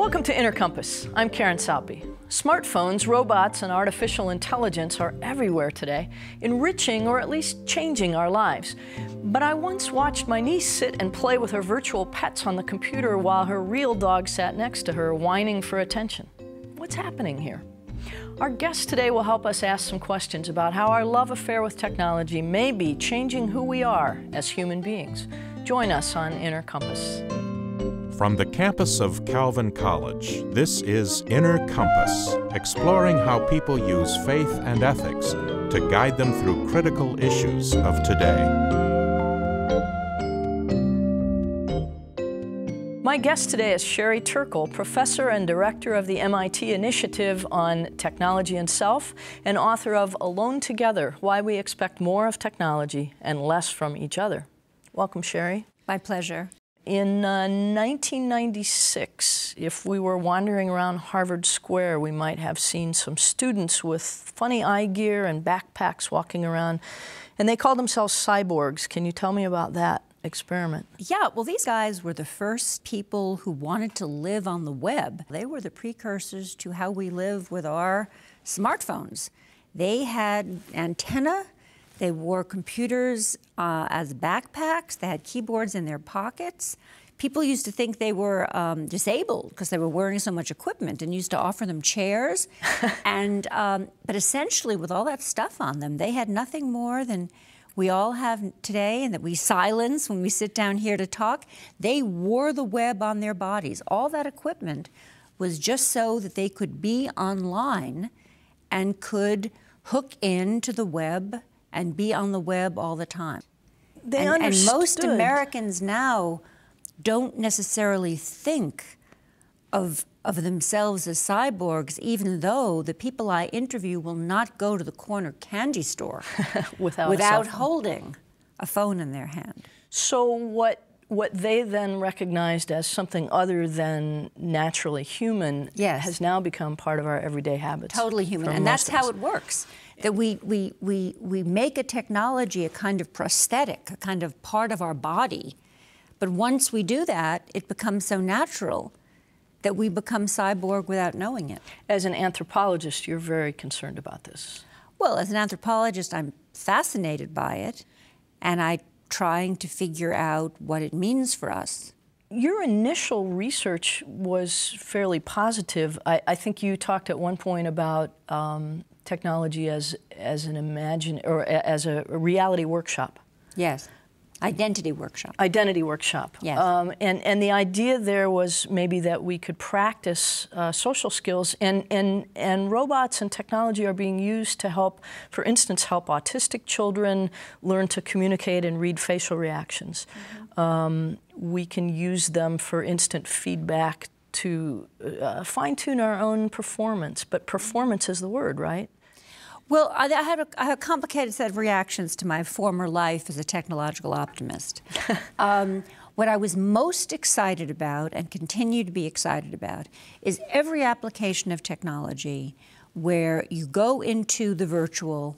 Welcome to Inner Compass. I'm Karen Saupe. Smartphones, robots, and artificial intelligence are everywhere today, enriching or at least changing our lives. But I once watched my niece sit and play with her virtual pets on the computer while her real dog sat next to her, whining for attention. What's happening here? Our guest today will help us ask some questions about how our love affair with technology may be changing who we are as human beings. Join us on Inner Compass. From the campus of Calvin College, this is Inner Compass, exploring how people use faith and ethics to guide them through critical issues of today. My guest today is Sherry Turkle, professor and director of the MIT Initiative on Technology and Self, and author of Alone Together: Why We Expect More of Technology and Less from Each Other. Welcome, Sherry. My pleasure. In 1996, if we were wandering around Harvard Square, we might have seen some students with funny eye gear and backpacks walking around, and they called themselves cyborgs. Can you tell me about that experiment? Yeah, well, these guys were the first people who wanted to live on the web. They were the precursors to how we live with our smartphones. They had antenna. They wore computers as backpacks. They had keyboards in their pockets. People used to think they were disabled because they were wearing so much equipment, and used to offer them chairs. But essentially, with all that stuff on them, they had nothing more than we all have today, and that we silence when we sit down here to talk. They wore the web on their bodies. All that equipment was just so that they could be online and could hook into the web and be on the web all the time. And most Americans now don't necessarily think of themselves as cyborgs, even though the people I interview will not go to the corner candy store without holding a phone in their hand. So what they then recognized as something other than naturally human has now become part of our everyday habits. Totally human, and that's how it works. That we make a technology a kind of prosthetic, a kind of part of our body. But once we do that, it becomes so natural that we become cyborg without knowing it. As an anthropologist, you're very concerned about this. Well, as an anthropologist, I'm fascinated by it, and I'm trying to figure out what it means for us. Your initial research was fairly positive. I think you talked at one point about technology as a reality workshop. Yes. Identity workshop. Identity workshop. Yes. And the idea there was maybe that we could practice social skills, and robots and technology are being used to help, for instance, help autistic children learn to communicate and read facial reactions. Mm-hmm. We can use them for instant feedback to fine-tune our own performance, but performance is the word, right? Well, I had a complicated set of reactions to my former life as a technological optimist. What I was most excited about, and continue to be excited about, is every application of technology where you go into the virtual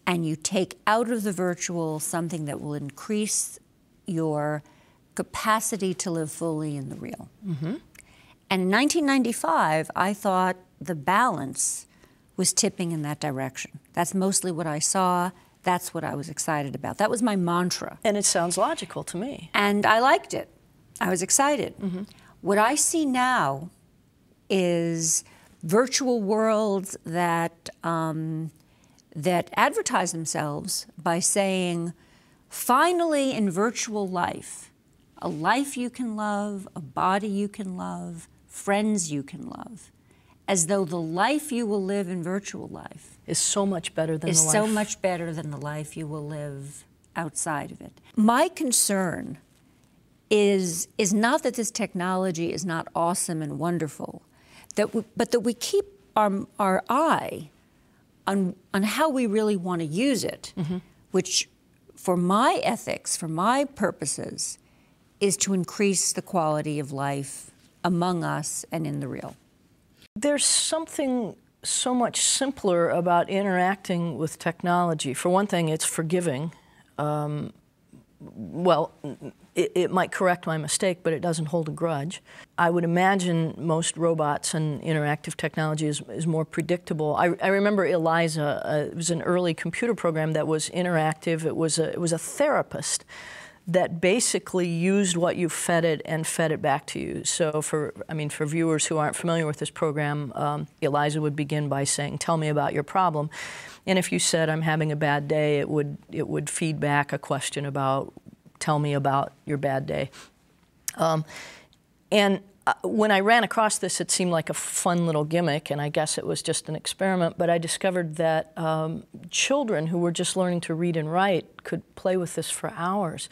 and you take out of the virtual something that will increase your capacity to live fully in the real. Mm-hmm. And in 1995, I thought the balance was tipping in that direction. That's mostly what I saw. That's what I was excited about. That was my mantra. And it sounds logical to me. And I liked it. I was excited. Mm-hmm. What I see now is virtual worlds that advertise themselves by saying, finally in virtual life, a life you can love, a body you can love, friends you can love, as though the life you will live in virtual life is so much better than the life you will live outside of it. My concern is not that this technology is not awesome and wonderful, but that we keep our eye on how we really want to use it, mm-hmm. which for my ethics, for my purposes, is to increase the quality of life among us and in the real. There's something so much simpler about interacting with technology. For one thing, it's forgiving. well, it might correct my mistake, but it doesn't hold a grudge. I would imagine most robots and interactive technology is more predictable. I remember Eliza. It was an early computer program that was interactive. It was a therapist that basically used what you fed it and fed it back to you. So for viewers who aren't familiar with this program, Eliza would begin by saying, "Tell me about your problem." And if you said, "I'm having a bad day," it would feed back a question about, "Tell me about your bad day." When I ran across this, it seemed like a fun little gimmick, and I guess it was just an experiment, but I discovered that children who were just learning to read and write could play with this for hours.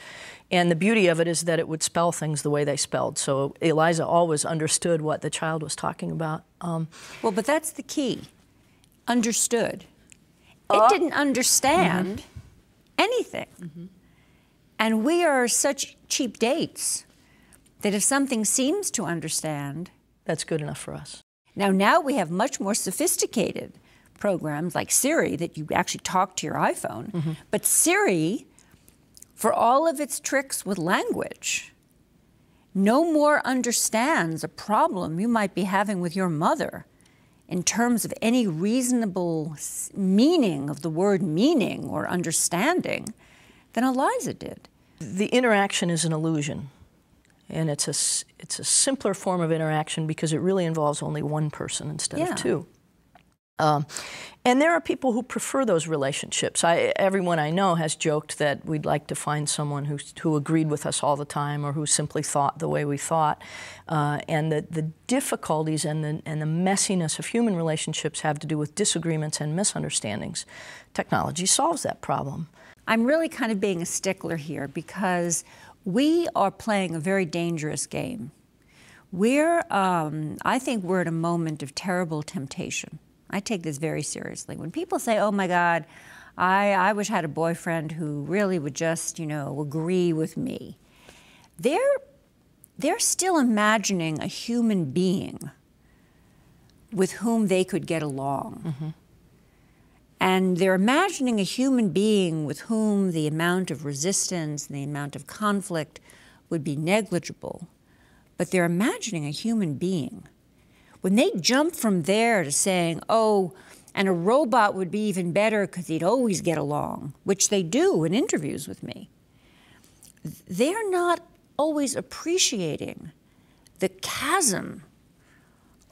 And the beauty of it is that it would spell things the way they spelled. So Eliza always understood what the child was talking about. Well, but that's the key. Understood. It didn't understand anything. And we are such cheap dates that if something seems to understand, that's good enough for us. Now we have much more sophisticated programs like Siri that you actually talk to your iPhone. But Siri, for all of its tricks with language, no more understands a problem you might be having with your mother in terms of any reasonable meaning of the word meaning or understanding than Eliza did. The interaction is an illusion. And it's a simpler form of interaction because it really involves only one person instead of two. And there are people who prefer those relationships. Everyone I know has joked that we'd like to find someone who agreed with us all the time or who simply thought the way we thought. And the difficulties and the messiness of human relationships have to do with disagreements and misunderstandings. Technology solves that problem. I'm really kind of being a stickler here because we are playing a very dangerous game. I think we're at a moment of terrible temptation. I take this very seriously. When people say, "Oh my God, I wish I had a boyfriend who really would just, agree with me," they're still imagining a human being with whom they could get along. And they're imagining a human being with whom the amount of resistance and the amount of conflict would be negligible. But they're imagining a human being. When they jump from there to saying, "Oh, and a robot would be even better because he'd always get along," which they do in interviews with me, they're not always appreciating the chasm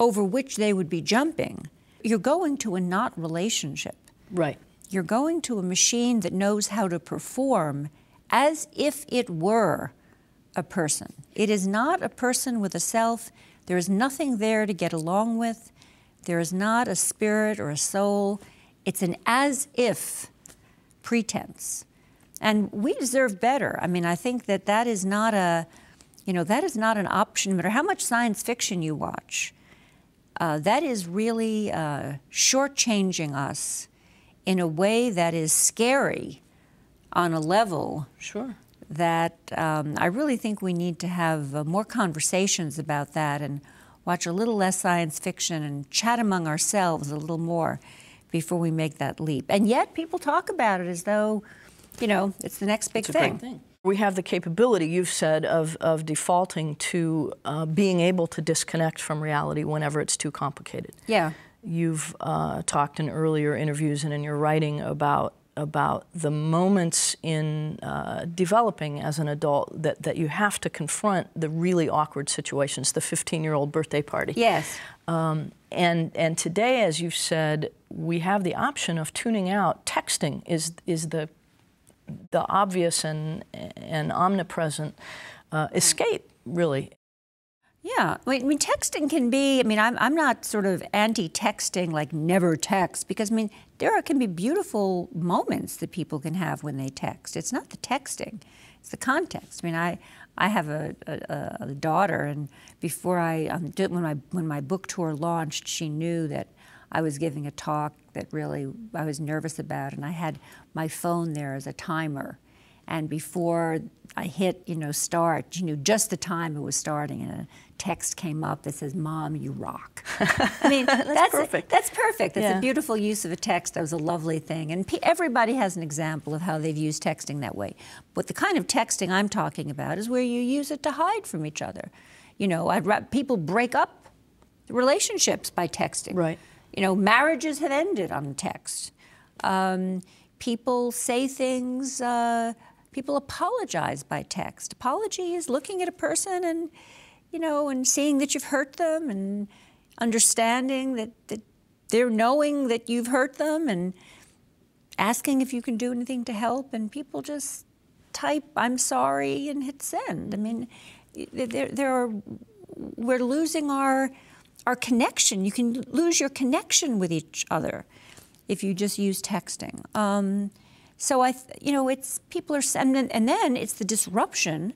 over which they would be jumping. You're going to a not relationship. Right. You're going to a machine that knows how to perform as if it were a person. It is not a person with a self. There is nothing there to get along with. There is not a spirit or a soul. It's an as-if pretense. And we deserve better. I mean, I think that is not an option, no matter how much science fiction you watch. That is really shortchanging us in a way that is scary on a level that I really think we need to have more conversations about that and watch a little less science fiction and chat among ourselves a little more before we make that leap. And yet people talk about it as though, it's the next big thing. It's a great thing. We have the capability, you've said, of defaulting to being able to disconnect from reality whenever it's too complicated. Yeah. You've talked in earlier interviews and in your writing about the moments in developing as an adult that you have to confront the really awkward situations, the 15-year-old birthday party. Yes. And today, as you've said, we have the option of tuning out. Texting is the obvious and omnipresent escape, really. Yeah, I mean, texting can be, I'm not sort of anti-texting, like never text, because, there can be beautiful moments that people can have when they text. It's not the texting, it's the context. I have a daughter, and before when my book tour launched, she knew that I was giving a talk that really I was nervous about, and I had my phone there as a timer. And before I hit, start, she knew just the time it was starting, and a text came up that says, "Mom, you rock." I mean, that's perfect. That's perfect. That's Yeah. a beautiful use of a text. That was a lovely thing. And everybody has an example of how they've used texting that way. But the kind of texting I'm talking about is where you use it to hide from each other. People break up relationships by texting. Right. Marriages have ended on text. People say things, people apologize by text. Apology is looking at a person and, and seeing that you've hurt them and understanding that they're knowing that you've hurt them and asking if you can do anything to help. And people just type, "I'm sorry," and hit send. I mean, we're losing our connection. You can lose your connection with each other if you just use texting. So it's people are, and then it's the disruption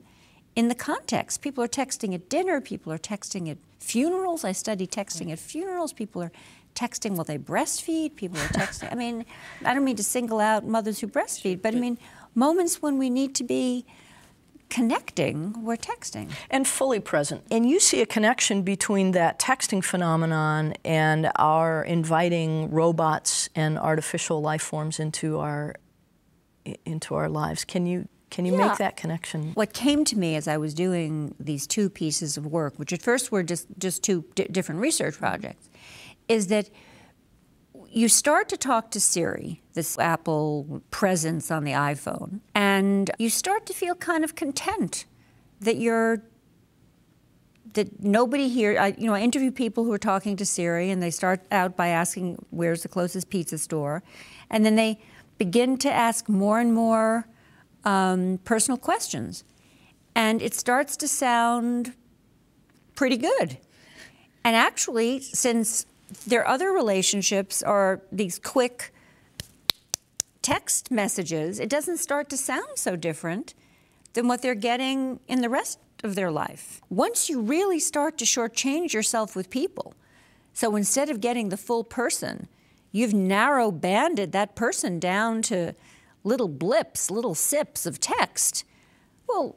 in the context. People are texting at dinner. People are texting at funerals. I study texting at funerals. People are texting while they breastfeed. People are texting. I mean, I don't mean to single out mothers who breastfeed, but I mean moments when we need to be connecting, we're texting. And fully present. And you see a connection between that texting phenomenon and our inviting robots and artificial life forms into our lives. Can you make that connection? What came to me as I was doing these two pieces of work, which at first were just two different research projects, is that you start to talk to Siri, this Apple presence on the iPhone, and you start to feel kind of content that nobody here. I interview people who are talking to Siri, and they start out by asking, "Where's the closest pizza store?" And then they begin to ask more and more personal questions, and it starts to sound pretty good. And actually, since their other relationships are these quick text messages, it doesn't start to sound so different than what they're getting in the rest of their life. Once you really start to shortchange yourself with people, so instead of getting the full person, you've narrow banded that person down to little blips, little sips of text, well,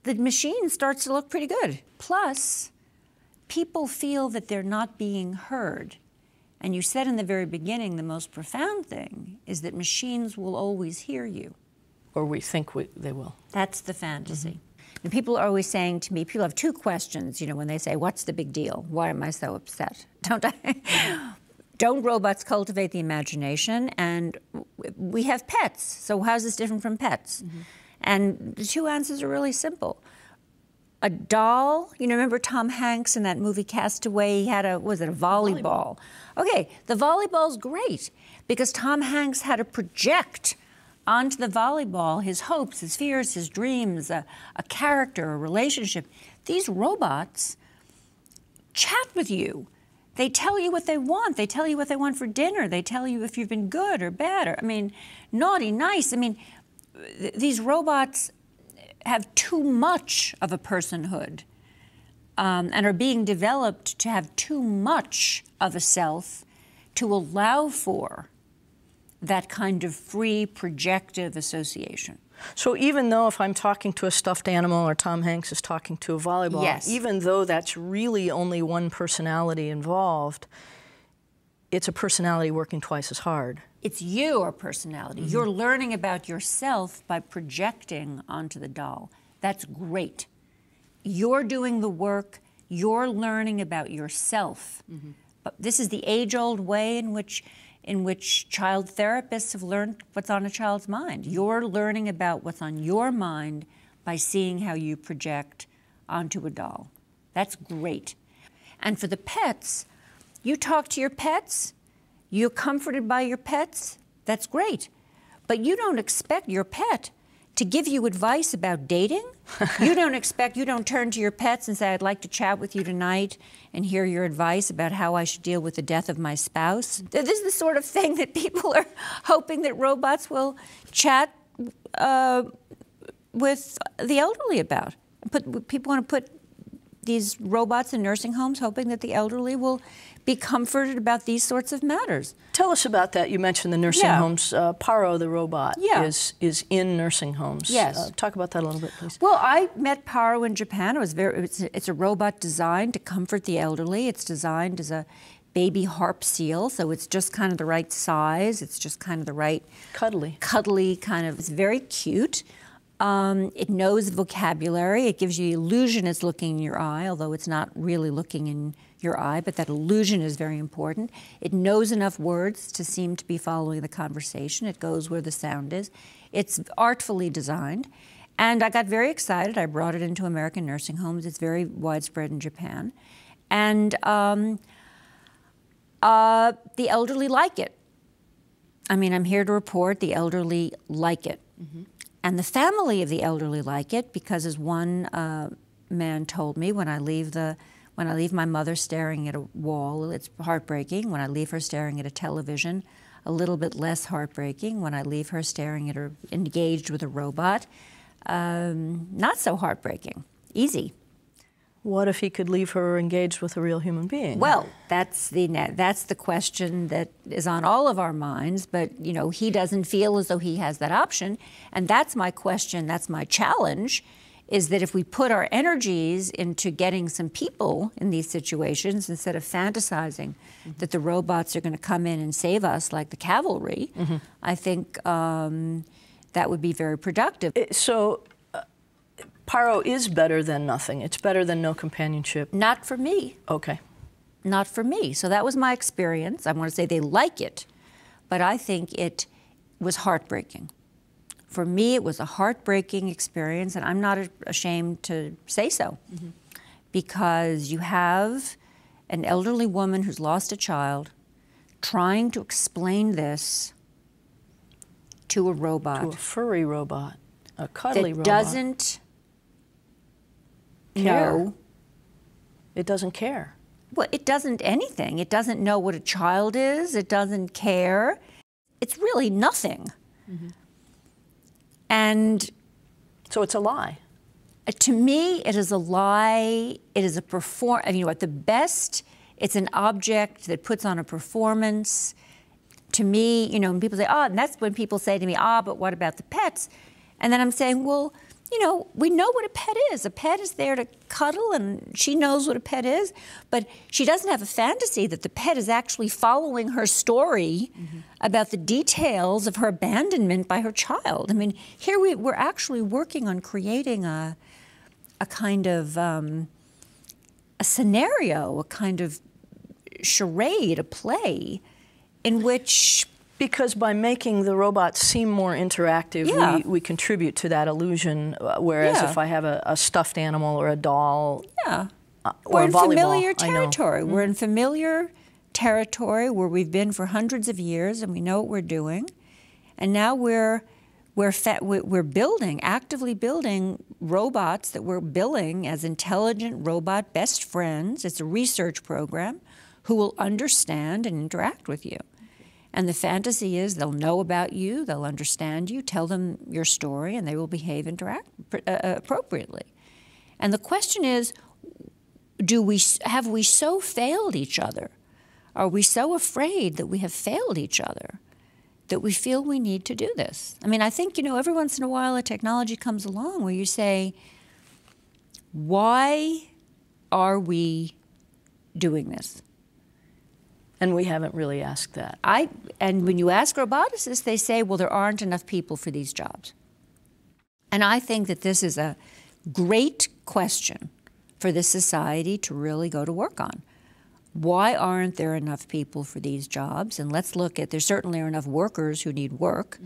the machine starts to look pretty good. Plus, people feel that they're not being heard. And you said in the very beginning, the most profound thing is that machines will always hear you. Or we think they will. That's the fantasy. And people are always saying to me, people have two questions, when they say, "What's the big deal? Why am I so upset?" Don't I? Don't robots cultivate the imagination? And we have pets, so how's this different from pets? And the two answers are really simple. A doll, remember Tom Hanks in that movie Castaway? He had a volleyball. Okay, the volleyball's great because Tom Hanks had to project onto the volleyball his hopes, his fears, his dreams, a character, a relationship. These robots chat with you. They tell you what they want. They tell you what they want for dinner. They tell you if you've been good or bad, or naughty, nice. These robots have too much of a personhood and are being developed to have too much of a self to allow for that kind of free projective association. So even though if I'm talking to a stuffed animal or Tom Hanks is talking to a volleyball, yes, even though that's really only one personality involved, it's a personality working twice as hard. It's your personality. You're learning about yourself by projecting onto the doll. That's great. You're doing the work. You're learning about yourself. But this is the age-old way in which child therapists have learned what's on a child's mind. You're learning about what's on your mind by seeing how you project onto a doll. That's great. And for the pets, you talk to your pets, you're comforted by your pets, that's great. But you don't expect your pet to give you advice about dating. You don't turn to your pets and say, "I'd like to chat with you tonight and hear your advice about how I should deal with the death of my spouse." This is the sort of thing that people are hoping that robots will chat with the elderly about. People want to put these robots in nursing homes, hoping that the elderly will be comforted about these sorts of matters. Tell us about that. You mentioned the nursing homes. Paro, the robot, is in nursing homes. Yes. Talk about that a little bit, please. Well, I met Paro in Japan. It's a robot designed to comfort the elderly. It's designed as a baby harp seal, so it's just kind of the right size. It's just kind of the right cuddly kind of. It's very cute. It knows vocabulary. It gives you the illusion it's looking in your eye, although it's not really looking in your eye, but that illusion is very important. It knows enough words to seem to be following the conversation. It goes where the sound is. It's artfully designed. And I got very excited. I brought it into American nursing homes. It's very widespread in Japan. And the elderly like it. I mean, I'm here to report the elderly like it. Mm-hmm. And the family of the elderly like it because, as one man told me, when I leave my mother staring at a wall, it's heartbreaking. When I leave her staring at a television, a little bit less heartbreaking. When I leave her staring at her engaged with a robot, not so heartbreaking. Easy. What if he could leave her engaged with a real human being? Well, that's the question that is on all of our minds, but he doesn't feel as though he has that option. And that's my question, that's my challenge, is that if we put our energies into getting some people in these situations, instead of fantasizing that the robots are going to come in and save us like the cavalry, I think that would be very productive. So Paro is better than nothing. It's better than no companionship. Not for me. Okay. Not for me. So that was my experience. I want to say they like it, but I think it was heartbreaking. For me, it was a heartbreaking experience, and I'm not ashamed to say so, because you have an elderly woman who's lost a child trying to explain this to a robot. To a furry robot, a cuddly robot. That doesn't know. It doesn't care. Well, it doesn't anything. It doesn't know what a child is. It doesn't care. It's really nothing. And so it's a lie. To me, it is a lie. It is at the best, it's an object that puts on a performance. To me, when people say, and that's when people say to me, but what about the pets? And then I'm saying, well, we know what a pet is. A pet is there to cuddle, and she knows what a pet is, but she doesn't have a fantasy that the pet is actually following her story about the details of her abandonment by her child. I mean, here we're actually working on creating a kind of a scenario, a kind of charade, a play, in which... Because by making the robots seem more interactive, we contribute to that illusion, whereas if I have a stuffed animal or a doll or we're a in volleyball, familiar territory. We're in familiar territory where we've been for hundreds of years, and we know what we're doing. And now we're actively building robots that we're billing as intelligent robot best friends. It's a research program who will understand and interact with you. And the fantasy is they'll know about you, they'll understand you, tell them your story, and they will behave appropriately. And the question is, have we so failed each other? Are we so afraid that we have failed each other that we feel we need to do this? I mean, I think, every once in a while a technology comes along where you say, why are we doing this? And we haven't really asked that. And when you ask roboticists, they say, well, there aren't enough people for these jobs. And I think that this is a great question for this society to really go to work on. Why aren't there enough people for these jobs? And let's look at, there certainly are enough workers who need work.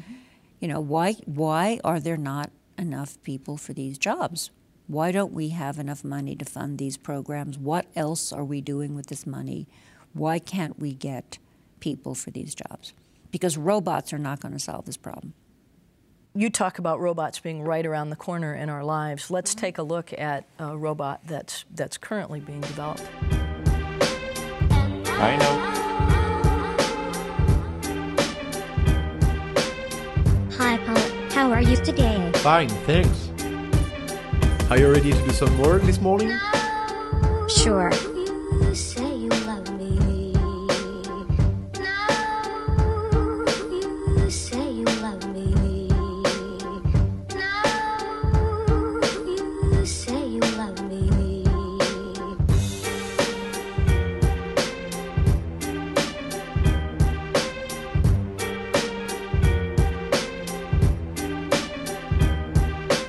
Why are there not enough people for these jobs? Why don't we have enough money to fund these programs? What else are we doing with this money? Why can't we get people for these jobs? Because robots are not going to solve this problem. You talk about robots being right around the corner in our lives. Let's take a look at a robot that's currently being developed. I know. Hi, Paul. How are you today? Fine, thanks. Are you ready to do some work this morning? Sure. You say you love me. No, you say you love me. No, you say you love me.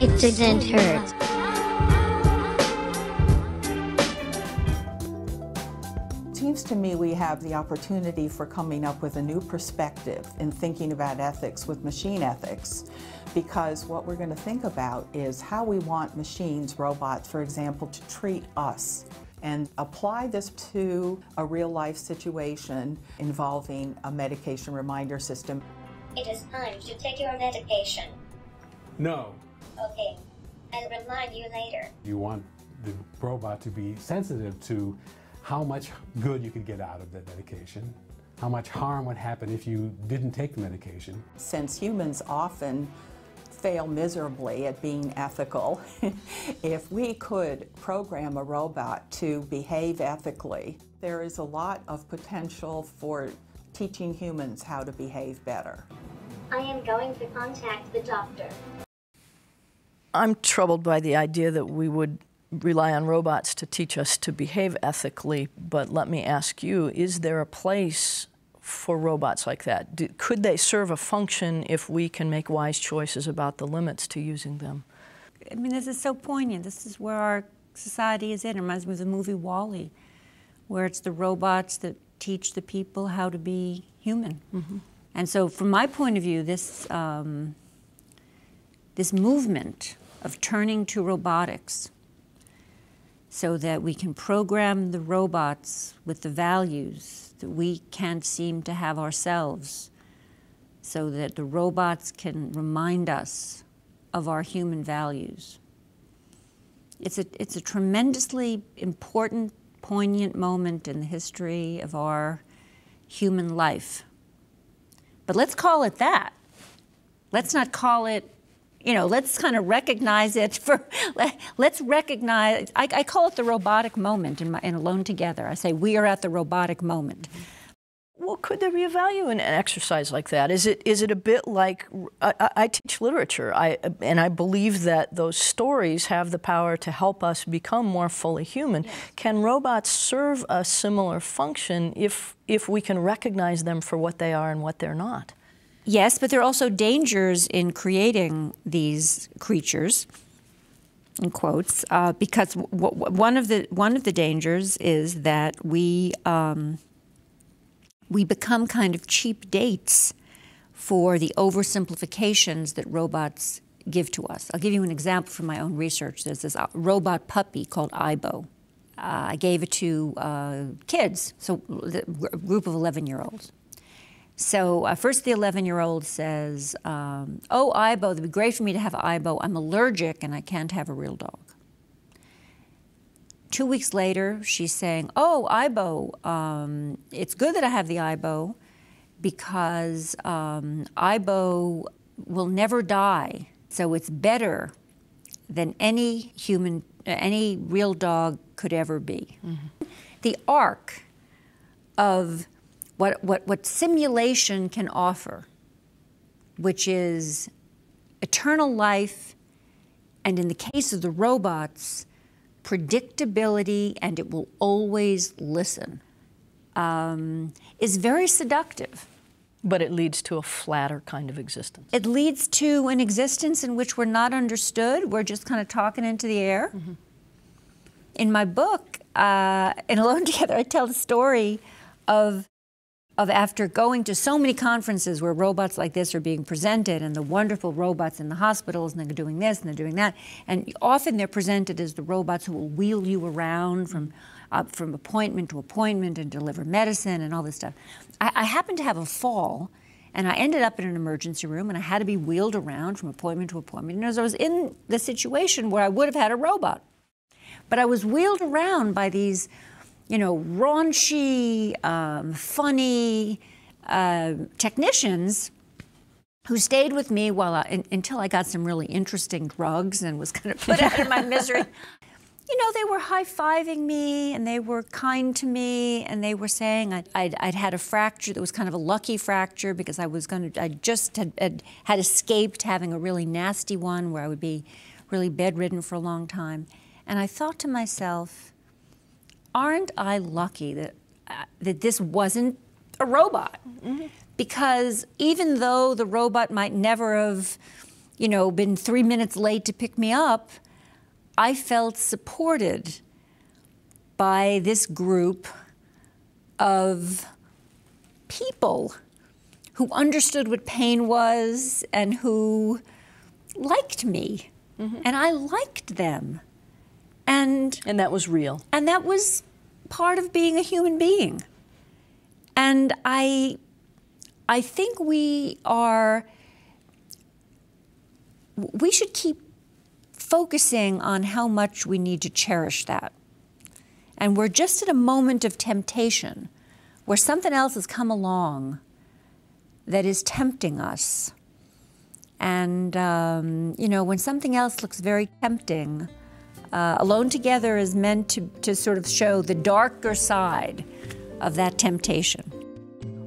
It didn't hurt. Seems to me we have the opportunity for coming up with a new perspective in thinking about ethics with machine ethics, because what we're going to think about is how we want machines, robots, for example, to treat us, and apply this to a real-life situation involving a medication reminder system. It is time to take your medication. No. Okay, I'll remind you later. You want the robot to be sensitive to how much good you could get out of that medication, how much harm would happen if you didn't take the medication. Since humans often fail miserably at being ethical, if we could program a robot to behave ethically, there is a lot of potential for teaching humans how to behave better. I am going to contact the doctor. I'm troubled by the idea that we would rely on robots to teach us to behave ethically, but let me ask you, is there a place for robots like that? Could they serve a function if we can make wise choices about the limits to using them? I mean, this is so poignant. This is where our society is in. It reminds me of the movie WALL-E, where it's the robots that teach the people how to be human. Mm-hmm. And so from my point of view, this movement of turning to robotics so that we can program the robots with the values that we can't seem to have ourselves, so that the robots can remind us of our human values. It's a tremendously important, poignant moment in the history of our human life. But let's call it that. Let's not call it, you know, let's kind of recognize it for, let's recognize, I call it the robotic moment in Alone Together. I say, we are at the robotic moment. Well, could there be a value in an exercise like that? Is it a bit like, I teach literature, and I believe that those stories have the power to help us become more fully human. Yes. Can robots serve a similar function if we can recognize them for what they are and what they're not? Yes, but there are also dangers in creating these creatures, in quotes, because one of the dangers is that we become kind of cheap dates for the oversimplifications that robots give to us. I'll give you an example from my own research. There's this robot puppy called Aibo. I gave it to kids, so a group of 11-year-olds. So first the 11-year-old says, oh, Aibo, it'd be great for me to have Aibo. I'm allergic and I can't have a real dog. 2 weeks later, she's saying, oh, Aibo, it's good that I have the Aibo because Aibo will never die. So it's better than any real dog could ever be. Mm-hmm. The arc of what simulation can offer, which is eternal life, and in the case of the robots, predictability, and it will always listen, is very seductive. But it leads to a flatter kind of existence. It leads to an existence in which we're not understood. We're just kind of talking into the air. Mm-hmm. In my book, in Alone Together, I tell the story of after going to so many conferences where robots like this are being presented, and the wonderful robots in the hospitals, and they're doing this and they're doing that, and often they're presented as the robots who will wheel you around from appointment to appointment and deliver medicine and all this stuff. I happened to have a fall, and I ended up in an emergency room, and I had to be wheeled around from appointment to appointment. And as I was in the situation where I would have had a robot, but I was wheeled around by these, you know, raunchy, funny technicians who stayed with me while until I got some really interesting drugs and was kind of put out of my misery. you know, they were high-fiving me, and they were kind to me, and they were saying I'd had a fracture that was kind of a lucky fracture because I just had escaped having a really nasty one where I would be really bedridden for a long time. And I thought to myself, aren't I lucky that this wasn't a robot? Mm-hmm. Because even though the robot might never have, you know, been 3 minutes late to pick me up, I felt supported by this group of people who understood what pain was and who liked me. Mm-hmm. And I liked them. And that was real. And that was part of being a human being. And I think we should keep focusing on how much we need to cherish that. And we're just at a moment of temptation where something else has come along that is tempting us. And, you know, when something else looks very tempting, Alone Together is meant to sort of show the darker side of that temptation.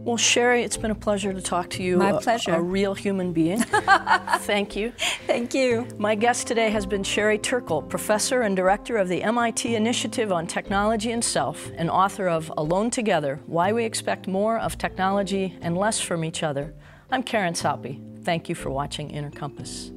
Well, Sherry, it's been a pleasure to talk to you. My pleasure. A real human being. Thank you. Thank you. My guest today has been Sherry Turkle, professor and director of the MIT Initiative on Technology and Self, and author of Alone Together, Why We Expect More of Technology and Less from Each Other. I'm Karen Saupe. Thank you for watching Inner Compass.